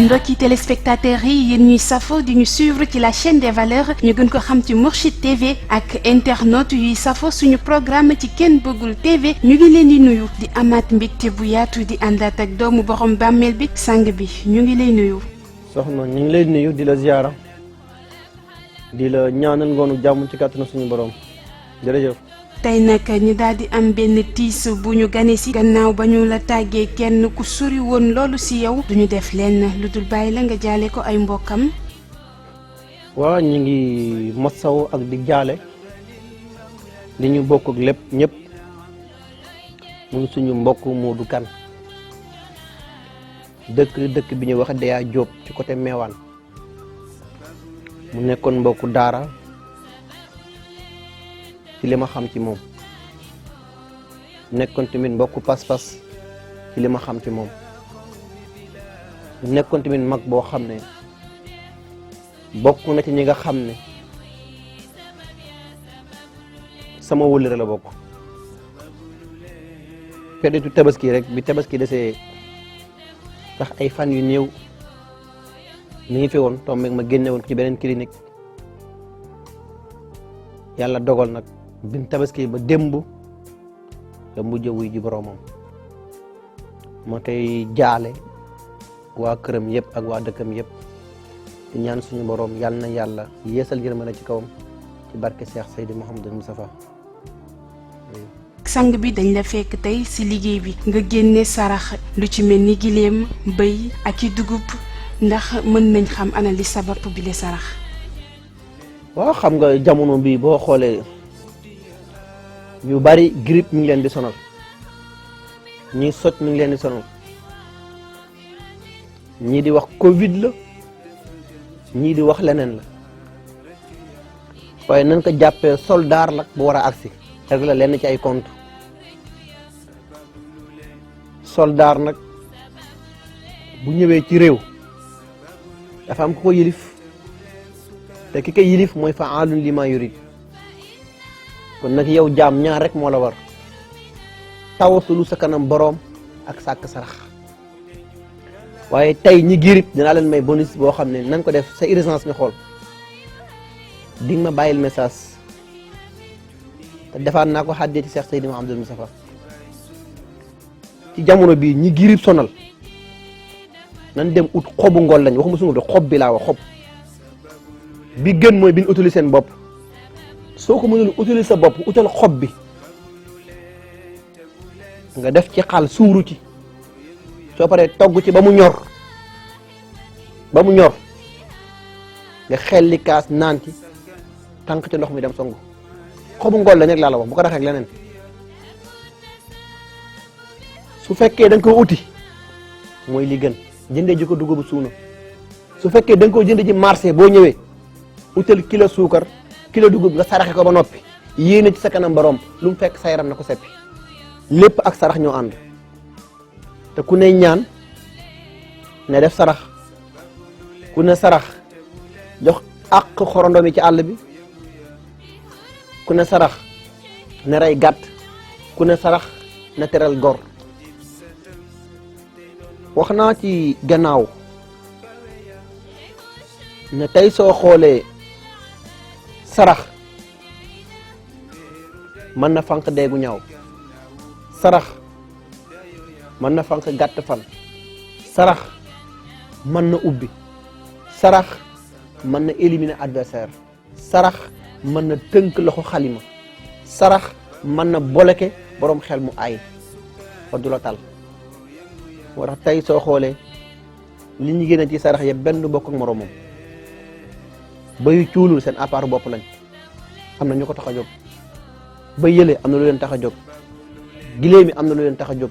mbokki téléspectateurs yi yéen ñuy safo di ñu suivre ci la chaîne des valeurs ñu gën ko xam ci Mourchid TV ak internautes yuy safo suñu programme ci Ken Bëggul TV ñu ngi leen di nuyu di amaat mbégte bu yaatu di àndaat ak doomu borom bàmmeel bi sang bi ñu ngi lay nuyu. soxna ñu ngi lay nuyu di la ziyaara di la ñaanal ngoonu jàmm ci kàttanu suñu borom jërëjëf. tey nag ñu daal di am benn tiis bu ñu gane si gannaaw ba ñu la tàggee kenn ku sori woon loolu si yow duñu def lenn lu dul bàyyi la nga jaale ko ay mbokkam. waaw ñu ngi masaw ak di jaale li ñu bokk ak lépp ñëpp muy suñu mbokk Modou Kane dëkk bi ñuy wax Deya Diop ci côté Meewaan mu nekkoon mbokku daara ci li ma xam ci moom nekkoon tamit mbokku pas-pas ci li ma xam ci moom nekkoon tamit mag boo xam ne bokk na ci ñi nga xam ne sama wëllëre la bokk période tabaski rek bi tabaski desee tax ay fan yu néew mi ngi fi woon tombeeg ma génne woon ko ci beneen clinique yàlla dogal nag bin tabaski ba démb da mujj wuy ji boroomam ma koy jaale waa këram yëpp ak waa dëkkam yëpp di ñaan suñu boroom yàlla na yàlla yeesal yërmande ci kawam ci barke Cheikh Seydi Mouhamadou Moustapha. sang bi dañ la fekk tey ci liggéey bi nga génne sarax lu ci mel ni giléem bëy ak i dugub ndax mën nañ xam ana li sabab bi le sarax. waaw xam nga jamono bi boo xoolee ñu bari grippe mi ngi leen di sonal ñii soj mi ngi leen di sonal ñii di wax Covid la ñii di wax leneen la waaye nañ ko jàppee soldaar la bu war a agsi rek la lenn ci ay compte soldaar nag bu ñëwee ci réew dafa am ku ko yilif te ki koy yilif mooy fa'aalun limaa yurid kon nag yow jaam ñaar rek moo la war tawasulu sa kanam boroom ak sàkk sarax waaye tey ñi girib dinaa leen may bonus boo xam ne nañ ko def sa urgence nga xool di nga ma bàyyil message te defaat naa ko xàddee ci Cheikh Seydi Mouhamadou Moustapha ci jamono bii ñi girib sonal nan dem ut xobu ngol lañ waxuma sunguf de xob bi laa wax xob bi gën mooy bi ñu utili seen bopp soo ko mënul utili sa bopp utal xob bi nga def ci xal suuru ci soo paree togg ci ba mu ñor nga xelli kaas naan ci tànk ci ndox mi dem songu xobu ngol la nekk laa la wax bu ko raxee ak leneen su fekkee da nga ko uti mooy li gën jëndee ji ko dugubu suuna su fekkee da nga ko jënd ji marché boo ñëwee utal kilo suukar kilo dugub nga saraxe ko ba noppi yéene ci sa kanam borom lu mu fekk sa yaram na ko seppi lépp ak sarax ñoo ànd te ku ne ñaan ne def sarax ku ne sarax jox ak xorondom yi ci àll bi ku ne sarax ne rey gàtt ku ne sarax ne teral gor wax naa ci gannaaw ne tey soo xoolee sarax mën na fanq deegu ñaaw sarax mën na fanq gàtt fan sarax mën na ubbi sarax mën na éliminer adversaire sarax mën na tënk loxo xalima sarax mën na bloquer boroom xel mu ay fa du la tal moo tax tey soo xoolee li ñu génne ci sarax yëpp benn bokk ak moroomam bayu cuulul seen appart bopp lañ am na ñu ko tax a jóg ba yële am na lu leen tax a jóg giléem mi am na lu leen tax a jóg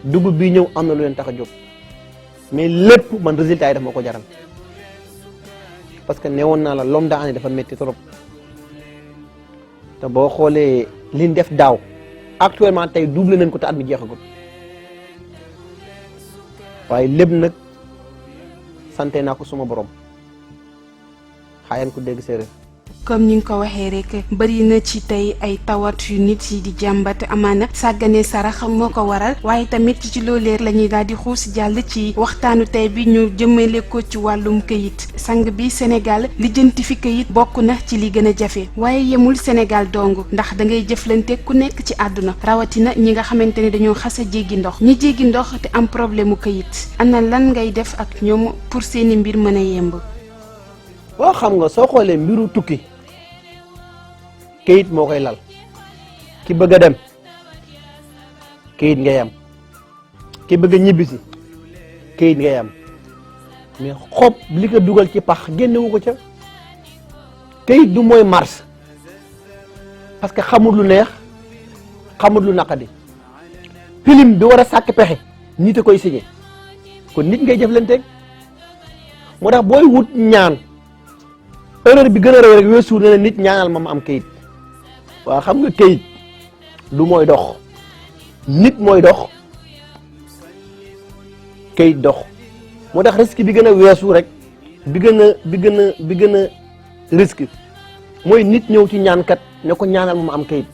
dugub bi ñëw am na lu leen tax a jóg mais lépp man résultat yi daf ma ko jaral parce que newoon naa la l'homme d'année dafa métti trop te boo xoolee liñ def daaw actuellement tey doublé nañ ko te at mi jeexagul waaye lépp nag sante naa ko suma borom xaayan ko dégg séeréer. comme ni nga ko waxee rek bëri na ci tey ay tawat yu nit yi di jàmbat amaana sàggane sarax moo ko waral waaye tamit ci loolee la ñuy daal di xuus jàll ci waxtaanu tey bi ñu jëmale ko ci wàllum këyit sang bi Sénégal lijjanti fi këyit bokk na ci li gën a jafe waaye yemul Sénégal dong ndax da ngay jëflante ku nekk ci àdduna rawatina ñi nga xamante ne dañoo xas a jéggi ndox ñi jéggi ndox te am problème mu këyit ana lan ngay def ak ñoom pour seeni mbir mën a yemb. waaw xam nga soo xoolee mbiru tukki. kayit moo koy lal ki bëgg a dem kayit ngay am ki bëgg a ñibbisi kayit ngay am mais xob li ko dugal ci pax génnewu ko ca kayit du mooy mars parce que xamul lu neex xamul lu naqadi film bi war a sàkk pexe nit a koy signé kon nit ngay jëflanteeg moo tax booy wut ñaan erreur bi gën a rëy rek weesu na nit ñaanal ma am kayit. waaw xam nga kayit du mooy dox nit mooy dox kayit dox moo tax risque bi gën a weesu rek bi gën a risque mooy nit ñëw ci ñaankat ne ko ñaanal ma am kayit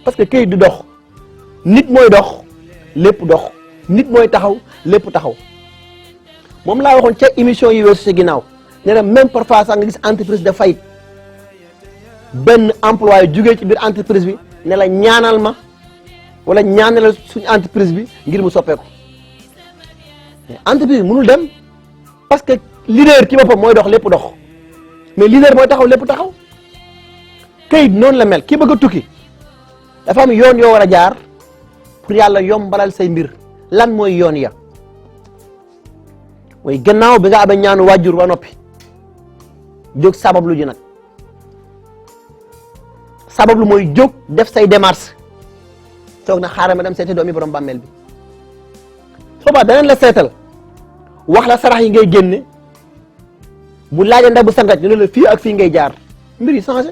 parce que kayit du dox nit mooy dox lépp dox nit mooy taxaw lépp taxaw moom laa waxoon ca émission yi weesu sa ginnaaw ne na même parfois sax nga gis entreprise de faillite benn employé jugee ci biir entreprise bi ne la ñaanal ma wala ñaanal suñu entreprise bi ngir mu soppeeku mais entreprise bi mënul dem parce que leader ci boppam mooy dox lépp dox mais leader mooy taxaw lépp taxaw kayit noonu la mel ki bëgg a tukki dafa am yoon yoo war a jaar pour yàlla yombalal say mbir lan mooy yoon ya mooy gannaaw bi nga amee ñaanu wàjjur ba noppi jóg sabablu ji nag. sabab lu mooy jóg def say démarche toog na xaaral ma dem seeti doomi borom bàmmeel bi soobaa danañ la seetal wax la sarax yi ngay génne bu laajee ndax bu sangat ñu ne la fii ak fii ngay jaar mbir yi changé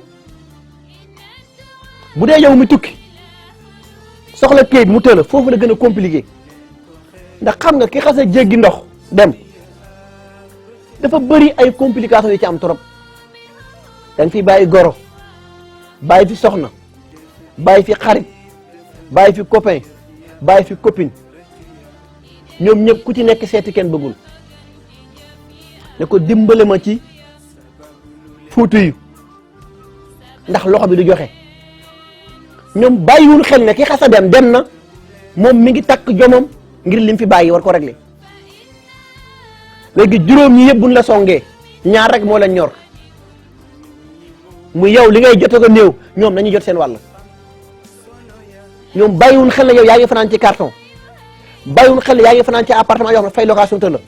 bu dee yow mi tukki soxla kayit mu tëla foofu la gën a compliqué ndax xam nga ki xas a jéggi ndox dem dafa bëri ay complications yu ci am trop da nga fiy bàyyi goro bàyyi fi soxna bàyyi fi xarit bàyyi fi copain bàyyi fi copine ñoom ñëpp ku ci nekk seeti kenn bëggul ne ko dimbale ma ci fuutu yu ndax loxo bi du joxe ñoom bàyyiwul xel ne ki xasa dem na moom mi ngi takk jomam ngir lim fi bàyyi war ko régler léegi juróom ñi yëpp buñ la songee ñaar rek moo leen ñor mu yow li ngay jot ko néew ñoom nañu jot seen wàll ñoom bàyyiwul xel ne yow yaa ngi fanaan ci carton bàyyiwul xel ne yaa ngi fanaan ci appartement yoo xam ne fay location tëla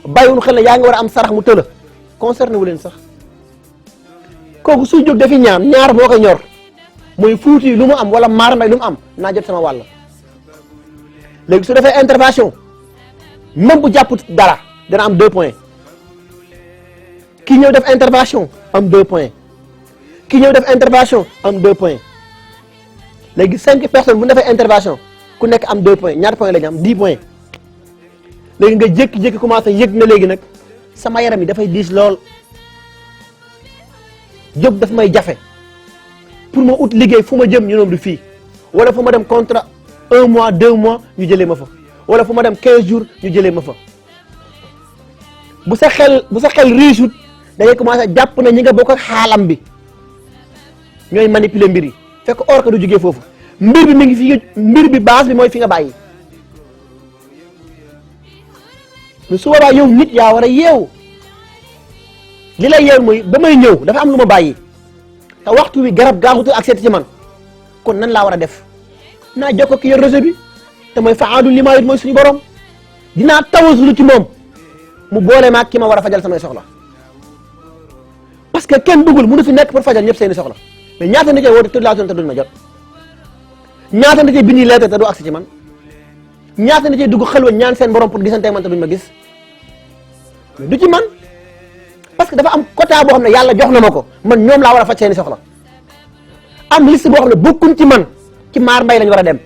bàyyiwul xel ne yaa ngi war a am sarax mu tëla concerné wu leen sax kooku suy jóg dafi ñaar moo koy ñor mooy fuuti lu mu am wala maar mbay lu mu am naa jot sama wàll léegi su defee intervention même bu jàpp dara dana am 2 points ki ñëw def intervention am 2 points ki ñëw def intervention am 2 points léegi 5 personnes bu ñu defee intervention ku nekk am 2 points ñaata points la ñu am 10 points léegi nga jékki-jékki commencé yëg na léegi nag sama yaram yi dafay diis lool jóg daf may jafe pour ma ut liggéey fu ma jëm ñu noom du fii wala fu ma dem contrat 1 mois 2 mois ñu jëlee ma fa wala fu ma dem 15 jours ñu jëlee ma fa bu sa xel réussite da ngay commencé jàpp na ñi nga bokk ak xaalam bi ñooy manipuler mbir yi fekk or ka du jógee foofu mbir bi mi ngi fi mbir bi base bi mooy fi nga bàyyi mais su boobaa yow nit yaa war a yeewu li lay yeewu mooy ba may ñëw dafa am lu ma bàyyi te waxtu wi garab gaaxutul ak seeti ci man kon nan laa war a def naa jokkoo ki yor réseau bi te mooy fa'aalun limaa yurid mooy suñu borom dinaa tawasulu ci moom mu boole maag ki ma war a fajal samay soxla parce que kenn bëggul mënu fi nekk pour fajal ñëpp seeni soxla mais ñaata nit ñi woote toute la journée te duñ ma jot ñaata nit ñi bind lettre te du agsi ci man ñaata nit ñi dugg xelwa ñaan seen borom pour gisante man te duñ ma gis mais du ci man parce que dafa am quota boo xam ne yàlla jox na ma ko man ñoom laa war a faj seeni soxla am liste boo xam ne bokkuñ ci man ci Maar Mbay lañ war a dem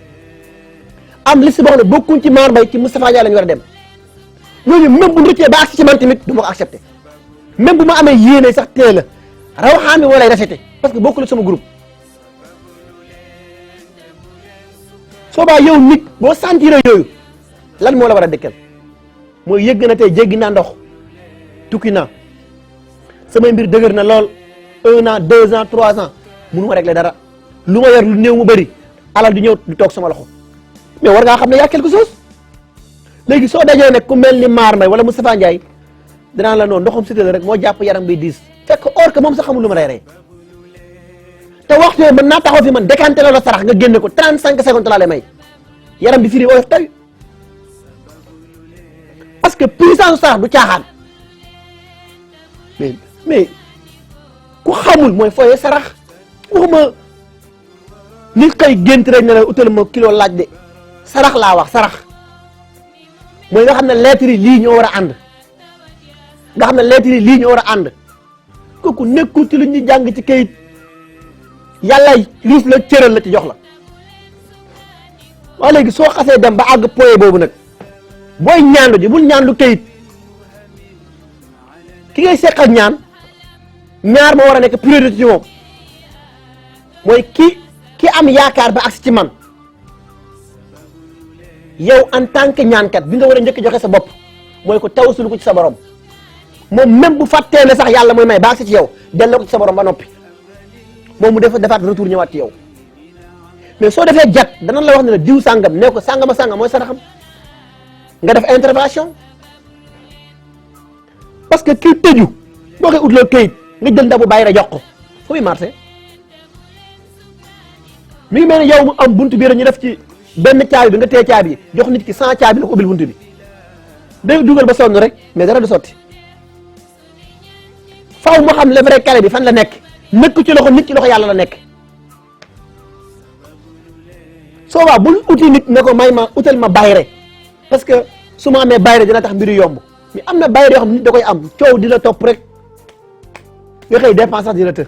am liste boo xam ne bokkuñ ci Maar Mbay ci Moustapha Ndiaye lañ war a dem ñooñu même bu ñu rëccee ba agsi ci man tamit du ma ko accepté même bu ma amee yéene sax teel a rawaxaan bi moo lay rafete parce que bokkul sama groupe. soo baa yow nit boo sentir yooyu lan moo la war a dëkkal mooy yëgg na tey jéggi naa ndox tukki naa samay mbir dëgër na lool 1 an 2 ans 3 ans mënu ma régler dara lu ma yor lu néew mu bëri alal du ñëw du toog sama loxo mais war ngaa xam ne yaa quelque chose léegi soo dajee nag ku mel ni Mar Mbaye wala Moustapha Ndiaye dinaa la noonu ndoxam si rek moo jàpp yaram bi diis fekk or que moom sax xamul lu ma rey te waxtu yooyu mën naa taxaw fi man décanté la sarax nga génne ko 35 secondes laa lay may yaram bi firi oyof tay parce que puissance sarax du caaxaan mais ku xamul mooy fooyee sarax waxuma nit kay gént rek ne la utal ma kilo laaj de sarax laa wax sarax mooy nga xam ne lettres yi lii ñoo war a ànd nga xam ne lettres yi lii ñoo war a ànd kooku nekkul ci lu ñuy jàng ci kayit yàlla liis la cëral la ci jox la waaye léegi soo xasee dem ba àgg point boobu nag booy ñaanlu ji bul ñaanlu kayit ki ngay seqal ñaan ñaar moo war a nekk priorité ci moom mooy ki am yaakaar ba agsi ci man yow en tant que ñaankat bi nga war a njëkk joxe sa bopp mooy ko tawassul ko ci sa borom moom même bu fàttee ne sax yàlla mooy may ba agsi ci yow delloo ko ci sa borom ba noppi moom mu defaat retour ñëwaat ci yow mais soo defee jat dana la wax ne la diw sàngam ne ko sàngama sàngam mooy saraxam nga def intervention parce que kii tëju boo koy utloo këyit nga jël ndabu bàyyi la jox ko fu muy marché mi ngi mel ne yow mu am buntu bi rek ñu def ci benn caabi bi nga tee caabi yi jox nit ki 100 caabi la ko ubbil buntu bi day dugal ba sonn rek mais dara du sotti faaw moo xam le vrai clé bi fan la nekk nekk ci loxo nit ci loxo yàlla la nekk soo waa bul uti nit ne ko may ma utal ma bayre parce que su ma amee bayre dina tax mbiru yomb mais am na bayre yoo xam nit da koy am coow di la topp rek nga xëy dépense sax di la të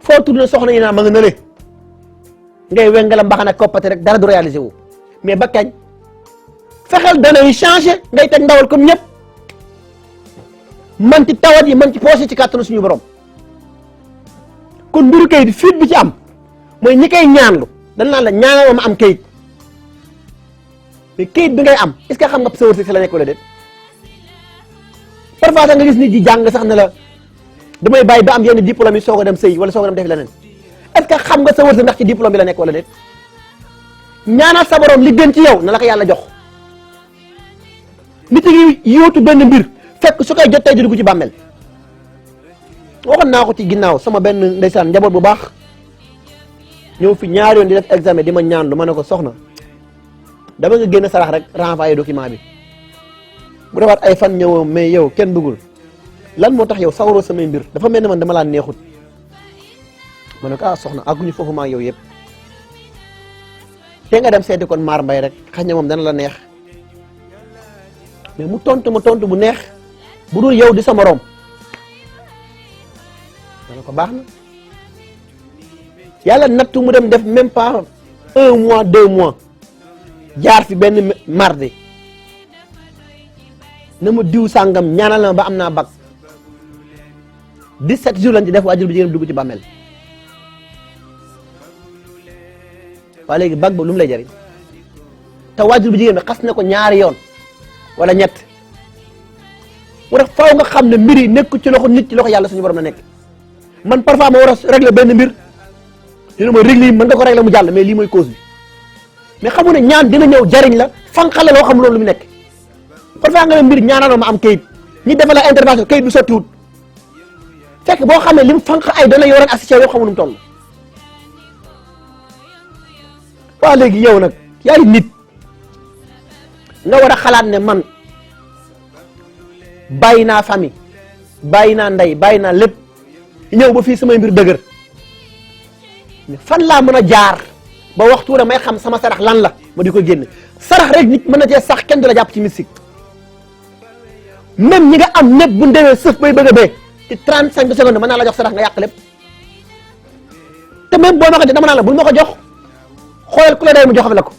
foo tourné soxna yi naa ma nga nële ngay wengala mbaxana koppate rek dara du réalisé wu mais ba kañ fexeel dana yi changé ngay teg ndawal comme ñëpp man ci tawat yi man ci poche ci kàttanu suñu borom kon mbiru kayit fiit bi ci am mooy ñi koy ñaanlu dañ naan la ñaanal ma am kayit mais kayit bi ngay am est-ce que xam nga sa wërsëg si la nekk wala déet parfois sax nga gis nit ji jàng sax ne la damay bàyyi ba am yenn diplôme yi soog a dem sëy wala soog a dem def leneen est-ce que xam nga sa wërsëg ndax ci diplôme bi la nekk wala déet ñaanal sa borom li gën ci yow na la ko yàlla jox nit yi yóotu benn mbir fekk su koy jot tey di dugg ci bàmmeel waxoon naa ko ci ginnaaw sama benn ndeysaan njaboot bu baax ñëw fi ñaari yoon di def examen di ma ñaan lu ma ne ko soxna dama nga génn sarax rek renvoyer document bi bu defaat ay fan ñëw mais yow kenn bëggul lan moo tax yow sawaroo samay mbir dafa mel ne man dama laa neexut ma ne ko soxna àgguñu foofu maa yow yëpp te nga dem seeti kon Mar Mbaye rek xëy na moom dana la neex mais mu tontu bu neex bu dul yow di sa morom ma ne ko baax na yàlla nattu mu dem def même pas 1 mois 2 mois jaar fi benn mardi na ma diw sàngam ñaanal na ma ba am naa bac 17 jours lañ ci def waajur bu jigéen dugg ci bàmmeel waaye léegi bac ba lu mu lay jëriñ te waajur bu jigéen bi xas na ko ñaari yoon wala ñett mu tax faaw nga xam ne mbir yi nekk ci loxo nit ci loxo yàlla suñu borom la nekk man parfois ma war a régler benn mbir dina ma régler mën nga ko régler mu jàll mais lii mooy cause bi mais xamu ne ñaan dina ñëw jariñ la fanqale loo xam loolu lu mu nekk parfois nga ne mbir ñaanal ma am kayit ñi defal la intervention kayit du sottiwut fekk boo xamee li mu fanq ay dana yoroon assisté yoo xamu nu mu toll waaw léegi yow nag yaay nit nga war a xalaat ne man bàyyi naa famille bàyyi naa ndey bàyyi naa lépp ñëw ba fii samay mbir dëgër fan laa mën a jaar ba waxtu la may xam sama sarax lan la ma di ko génne sarax rek nit mën na cee sax kenn du la jàpp ci mystique même ñi nga am ñëpp bu ndewee sëf bay bëgg a bee ci 35 secondes mën naa la jox sarax nga yàq lépp te même boo ma ko jox dama naa la bul ma ko jox xoolal ku la day mu joxam la ko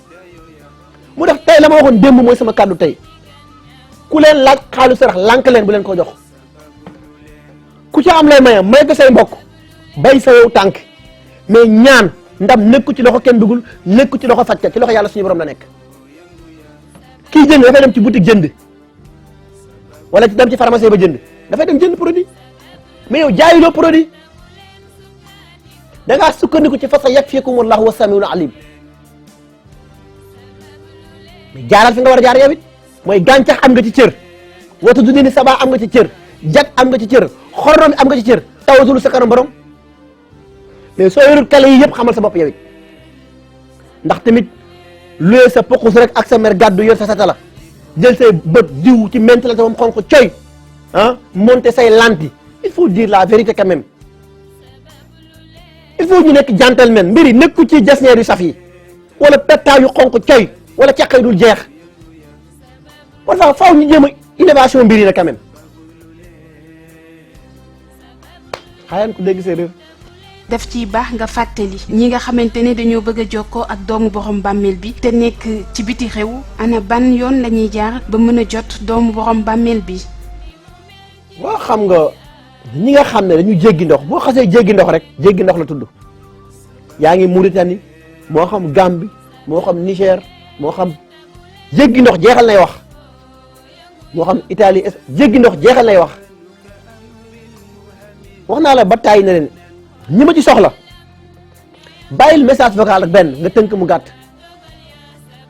mu def tey la ma waxoon démb mooy sama kàddu tey ku leen laaj xaalu sarax lànk leen bu leen ko jox ku ci am lay maye may ko say mbokk bay sa yow tànk mais ñaan ndam nekku ci loxo kenn dugul nekku ci loxo fajkat ci loxo yàlla suñu borom la nekk. kii jënd dafay dem ci boutique jënd wala ci dem ci pharmacie ba jënd dafay dem jënd produit mais yow jaayuloo produit da ngaa sukkandiku ci fa sa yakfikumullahu wa samiul alim mais jaaral fi nga war a jaar yow it mooy gàncax am nga ci cër wata du ni sabaa am nga ci cër jat am nga ci cër xorrom am nga ci cër tawatul sa kanam borom mais soo yorul kale yi yëpp xamal sa bopp yow it ndax tamit luye sa pokus rek ak sa mer gàddu yor sa satala jël say bët diw ci ment la sa moom xonq coy ah monter say lanti il faut dire la vérité quand même il faut ñu nekk gentleman mbiri nekku ci jasneer yu saf yi wala pettaaw yu xonq coy wala caqay dul jeex parfois faaw ñu jéem a innovation mbiri na quand même xayaan ku dégg séeréer daf ciy baax nga fàttali ñi nga xamante ne dañoo bëgg a jokkoo ak doomu borom bàmmeel bi te nekk ci biti réew ana ban yoon la ñuy jaar ba mën a jot doomu borom bàmmeel bi. waaw xam nga ñi nga xam ne dañu jéggi ndox boo xasee jéggi ndox rek jéggi ndox la tudd yaa ngi Mauritanie moo xam Gambie moo xam Niger moo xam jéggi ndox jeexal nay wax moo xam Italie jéggi ndox jeexal nay wax naa la ba taay na leen. ñi ma ci soxla bàyyil message vocal ak benn nga tënk mu gàtt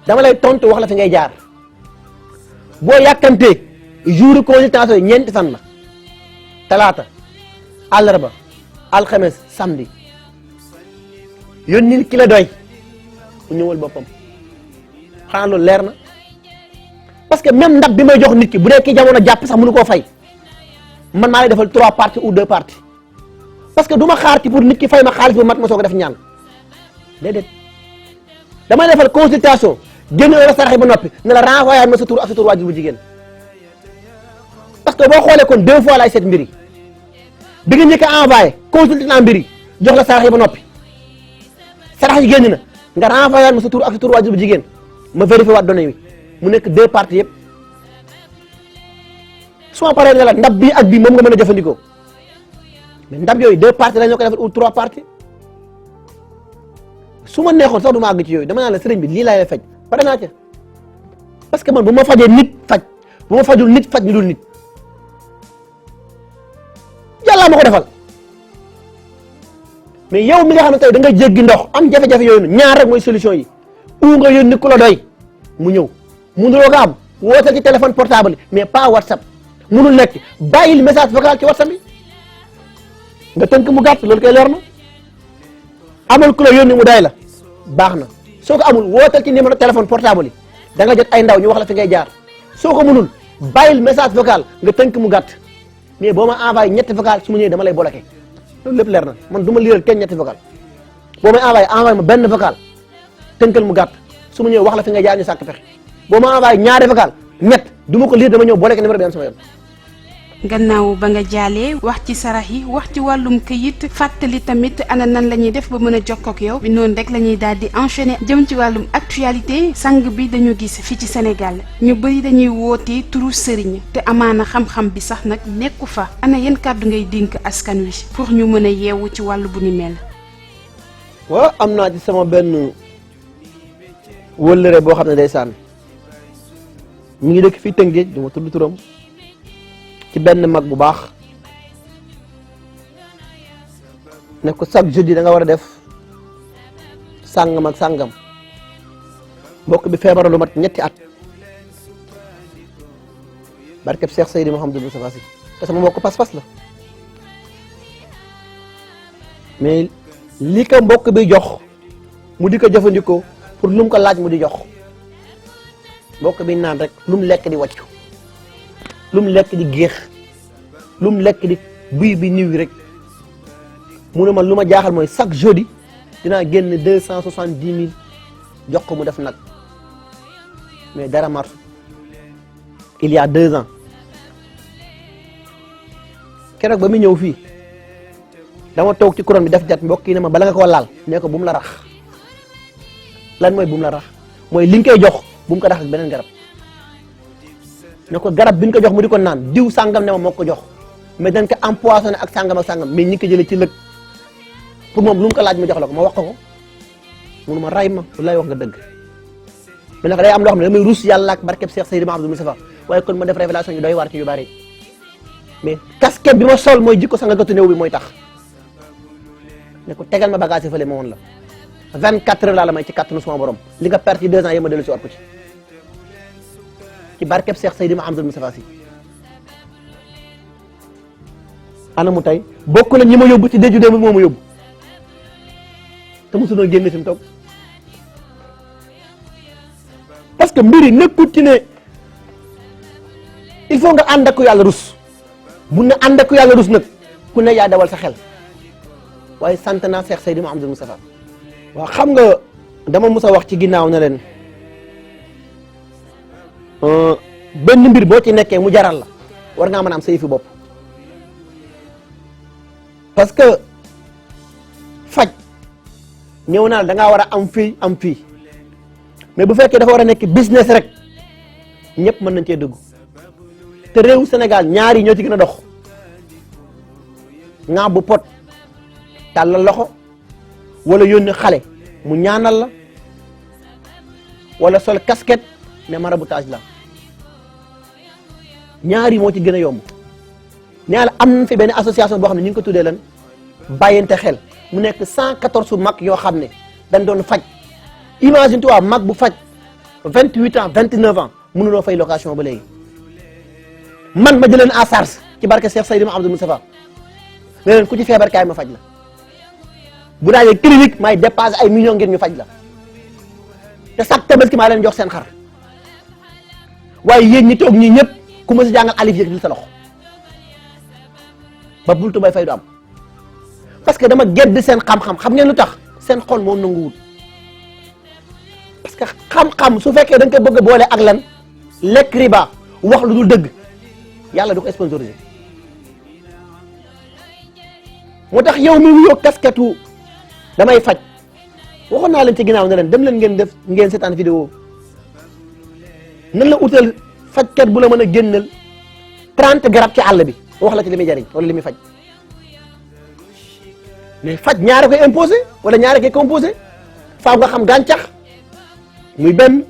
dama lay tontu wax la fi ngay jaar boo yàkkantee jour consultation yi ñeenti fan la talaata àllarba alxames samedi yónni ki la doy mu ñëwal boppam xanaa loolu leer na parce que même ndab bi may jox nit ki bu dee kii jamono jàpp sax mënu koo fay man maa lay defal 3 parties ou 2 parties. parce que du ma xaar ci pour nit ki fay ma xaalis bu mat ma soo ko def ñaan déedéet damay defal consultation génn la saraxe ba noppi ne la renvoyé ma sa tur ak sa tur waajur bu jigéen parce que boo xoolee kon 2 fois laay seet mbir yi bi nga njëkk a envoyé consulté naa mbir yi jox la saraxe ba noppi sarax yi génn na nga renvoyé ma sa tur ak sa tur waajur bu jigéen ma vérifié waat données yi mu nekk 2 parties yëpp su ma paree ne la ndab bii ak bii moom nga mën a jëfandikoo. mais ndab yooyu 2 parties la ñoo ko defal ou 3 parties su ma neexoon sax du ma àgg ci yooyu dama naan la sëriñ bi lii laay faj pare naa ca parce que man bu ma fajee nit faj bu ma fajul nit faj ñu dul nit yàlla ma ko defal mais yow mi nga xam ne tey da nga jéggi ndox am jafe-jafe yooyu ñaar rek mooy solution yi ou nga yónni ku la doy mu ñëw mënuloo ko am woote ci téléphone portable mais pas WhatsApp mënul nekk bàyyil message vocal ci WhatsApp bi. nga tënk mu gàtt loolu koy leer na amal ku la yónni mu day la baax na soo ko amul wootal ci numéro téléphone portable yi da nga jot ay ndaw ñu wax la fi ngay jaar soo ko mënul bàyyil message vocal nga tënk mu gàtt mais boo ma envoyé ñetti vocal su ma ñëwee dama lay bloqué loolu lépp leer na man du ma liiral kenn ñetti vocal boo may envoyé ma benn vocal tënkal mu gàtt su ma ñëwee wax la fi ngay jaar ñu sàkk pexe boo ma envoyé ñaari vocal ñett du ma ko liir dama ñëw bloqué numéro bi am sama yoon. gannaaw ba nga jaalee wax ci sarax yi wax ci wàllum këyit fàttali tamit ana nan la ñuy def ba mën a jokkoo ak yow bi noonu rek la ñuy daal di enchaîner jëm ci wàllum actualité sang bi dañu gis fii ci Sénégal ñu bëri dañuy woote turu sëriñ te amaana xam-xam bi sax nag nekku fa ana yan kàddu ngay dénk askan wi pour ñu mën a yeewu ci wàllu bu ni mel. waaw am naa ci sama benn wëllëre boo xam ne day sànn mi ngi dëkk fii Tëngéej du ma tudd turam. ci benn mag bu baax ne ko chaque jeudi da nga war a def sàngam ak sàngam mbokk bi feebar lu mat 2 at barkeb Cheikh Seydi Mouhamadou Moustapha Sy te sama mbokk pas-pas la mais li ko mbokk bi jox mu di ko jëfandikoo pour lu mu ko laaj mu di jox mbokk bi naan rek lu mu lekk di wàccu lu mu lekk di géex lu mu lekk di buy bi niw rek mu ne ma lu ma jaaxal mooy chaque jeudi dinaa génn 270 000 jox ko mu def nag mais dara marche il y a 2 ans keroog ba mu ñëw fii dama toog ci couronne bi def jat mbokk yi ne ma bala nga ko laal ne ko bu mu la rax lan mooy bu mu la rax mooy li nga koy jox bu mu ko rax ak beneen garab ne ko garab bi ñu ko jox mu di ko naan diw sàngam ne ma moo ko jox mais dañ ko empoisonné ak sàngam ak sàngam mais ñi ko jëlee ci lëg pour moom lu mu ko laaj ma jox la ko ma wax ko munu ma ray ma lu lay wax nga dëgg mais nag day am loo xam ne damay ruus yàlla ak barkeb Cheikh Seydi Mouhamadou Moustapha waaye kon ma def révélation yu doy waar ci yu bari mais casquette bi ma sol mooy jikko sanga gatu néew bi mooy tax ne ko tegal ma bagage yi fële ma woon la 24 heures laa la may ci kàttanu suma borom li nga perte ci 2 ans yi ma dellu si waat ko ci barkeb Cheikh Seydi Mouhamadou Moustapha Sy ana mu tey bokk na ñi ma yóbbu ci déju démb moo ma yóbbu te mosunoo génn fi mu toog parce que mbir yi nekkut ci ne il faut nga ànd ak ku yàlla rus bu ne ànd ak ku yàlla rus nag ku ne yaa dawal sa xel waaye sant naa Cheikh Seydi Mouhamadou Moustapha waaw xam nga dama mus a wax ci ginnaaw na leen benn mbir boo ci nekkee mu jaral la war ngaa mën a am sa yëfi bopp parce que faj ñëw naa da ngaa war a am fii mais bu fekkee dafa war a nekk business rek ñëpp mën nañ cee dugg te réewu Sénégal ñaar yi ñoo ci gën a dox ŋaa bu pot tàllal loxo wala yónni xale mu ñaanal la wala sol casquette ne maraboutage la ñaar yi moo ci gën a yomb nee la am na fi benn association boo xam ne ñu ngi ko tuddee lan bàyyante xel mu nekk 114 mag yoo xam ne dañ doon faj imagine toi mag bu faj 28 ans 29 ans mënuloo fay location ba léegi man ma jëleen en charge ci barke Cheikh Seydi Mouhamadou Moustapha ne leen ku ci feebar kaay ma faj la bu daajee clinique may dépassé ay millions ngir ñu faj la te chaque tabaski maa leen jox seen xar waaye yéen ñi toog ñii ñëpp ku ma si jàngal alif yëg sa loxo ba bultu bay fay du am parce que dama gedd seen xam-xam xam ngeen lu tax seen xol moom nanguwul parce que xam-xam su fekkee da nga koy bëgg a boole ak lan lekk riba wax lu dul dëgg yàlla du ko sponsorisé moo tax yow mi wuyoo kasketu damay faj waxoon naa leen ci ginnaaw ne leen dem leen ngeen seetaan vidéo nan la utal fajkat bu la mën a génnal 30 garab ci àll bi wax la ci li muy jariñ wala li muy faj mais faj ñaare koy imposé wala ñaare koy composé faaw nga xam gàncax muy benn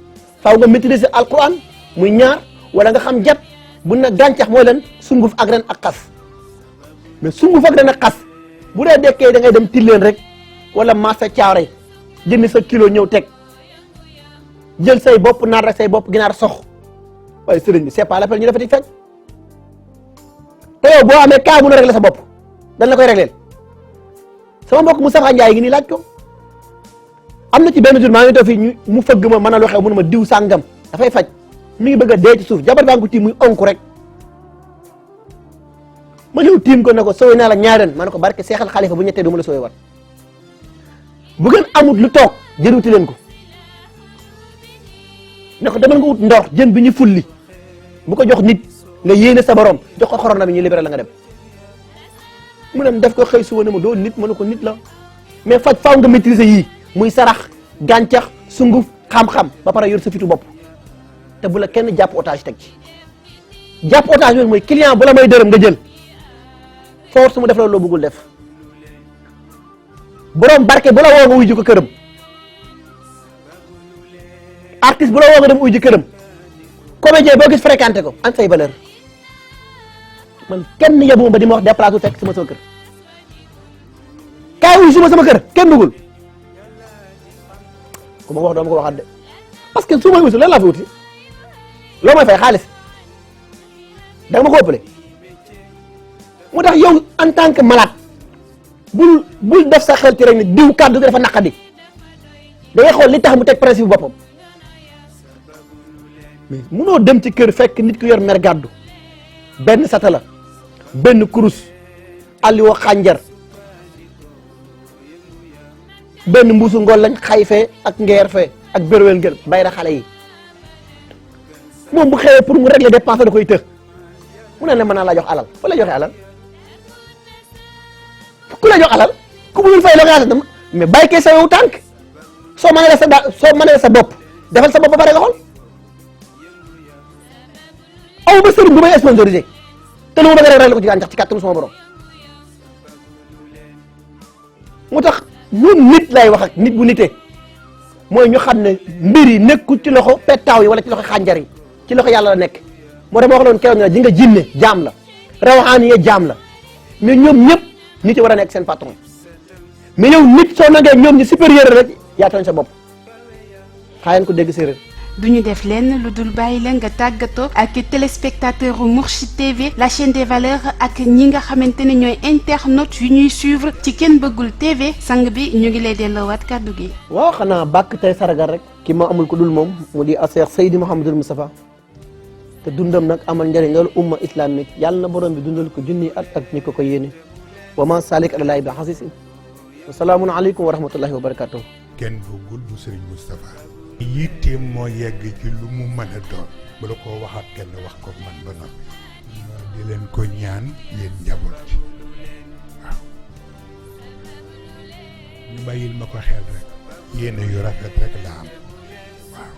faaw nga maîtriser alquran muy ñaar wala nga xam jat bu na gàncax mooy lan sunguf ak ren ak xas mais sunguf ak ren ak xas bu dee dekkee da ngay dem tilleen rek wala marché caare jënd sa kilo ñëw teg jël say bopp naar rek say bopp ginaar sox waaye sëriñ bi c'est pas l'appel ñu defati faj te yow boo amee kaa mun a régler sa bopp dañ la koy régler sama mbokk Moustapha Ndiaye gi nii laaj ko am na ci benn jour maa ngi toog fii mu fëgg ma mën a waxee mu ne ma diw sàngam dafay faj mi ngi bëgg a dee ci suuf jabar baa ngi ko tiim muy onku rek ma ñëw tiim ko ne ko sooy naa la ñaareel ma ne ko barke seexal xalifa bu ñettee du ma la sooy wat bu ngeen amut lu toog jëruti leen ko ne ko demal nga ut ndor jën bi ñu fulli bu ko jox nit nga yéene sa borom jox ko xorona bi ñu libéré la nga dem mu dem def ko xëy suba ne ma doo nit mënu ko nit la mais faj faaw nga maîtriser yii muy sarax gàncax sunguf xam-xam ba pare yor sa fitu bopp te bu la kenn jàpp otage teg ci jàpp otage bi mooy client bu la may dërëm nga jël force mu def la loo bëggul def borom barke bu la woo nga wuy ji ko këram artiste bu la woo nga dem uy ji këram comédien boo gis fréquenté ko an say valeur man kenn yebuma ba di ma wax déplacé fekk sama kër kaay wuy suma sama kër kenn dugul ku ma wax doo ma ko waxaat de parce que su may wusu lan laa fi wuti loo may fay xaalis da nga ma ko ëppale moo tax yow en tant que malade bul def sa xel ci rek ni diw kàddu gi dafa naqadi da ngay xool li tax mu teg principe boppam mais munoo dem ci kër fekk nit ku yor mer gàddu benn satala benn kurus alliwo xànjar benn mbuusu ngool lañ xay fee ak ngeer fee ak bérwél ngër bayra xale yi moom bu xewee pour mu régler dépense da koy të mu ne la mën naa laa jox alal fa la joxe alal ku la jox alal ku mënul fay location mais bàyyi kay sa yow tànk soo mënee sa bopp defal sa bopp ba pare nga xool aw ma sëriñ bu may sponsorisé te lu ma bëgg rek la ko ci gàncax ci kàttanu sama borom moo tax ñun nit lay wax ak nit bu nitee mooy ñu xam ne mbir yi nekkul ci loxo pettaaw yi wala ci loxo xànjar yi ci loxo yàlla la nekk moo tax ma wax loon keroog ne ji nga jinne jaam la rawaxaan yi jaam la mais ñoom ñëpp nit yi war a nekk seen patron mais yow nit soo nangee ñoom ñi supérieur rek yaa tooñ sa bopp xaayan ko dégg séeréer duñu def lenn lu dul bàyyi la nga tàggatoo ak téléspectateur u Mourchid TV la chaîne des valeurs ak ñi nga xamante ne ñooy internautes yu ñuy suivre ci Ken Bëggul TV sang bi ñu ngi lay delloowaat kàddu gi. waaw xanaa bàkk tey saragal rek ki ma amul ko dul moom mu di Cheikh Seydi Mouhamadul Moustapha te dundam nag amal njëriñ loolu umma islamique yàlla na borom bi dundal ko junni at ak ñi ko yéene wa ma salik alalaahi bi xasisin wa salaamun aleykum wa rahmatullahi wa barakatuh. Ken Bëggul bu Serigne Moustapha yitteem moo yegg ci lu mu mën a doon bala koo waxaat kenn wax ko man ba noppi di leen ko ñaan yéen njaboot ci waaw ñu bàyyil ma ko xel rek yéene yu rafet rek la am waaw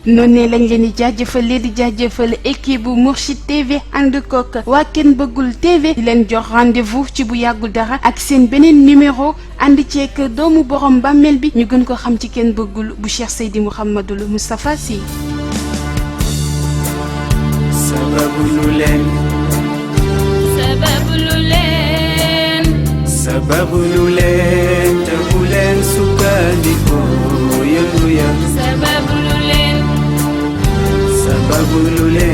noonu lañ leen di jaajëfal di jaajëfal équipe bu Mourchid TV ànd kook waa Ken Bëggul TV di leen jox rendez-vous ci bu yàggul dara ak seen beneen numéro ànd ceek doomu borom bàmmeel bi ñu gën ko xam ci Ken Bëggul bu Cheikh Seydi Mouhamadul Moustapha Sy. sababu lu leen te bu leen sukkandikoo yëngu ya sababu lu leen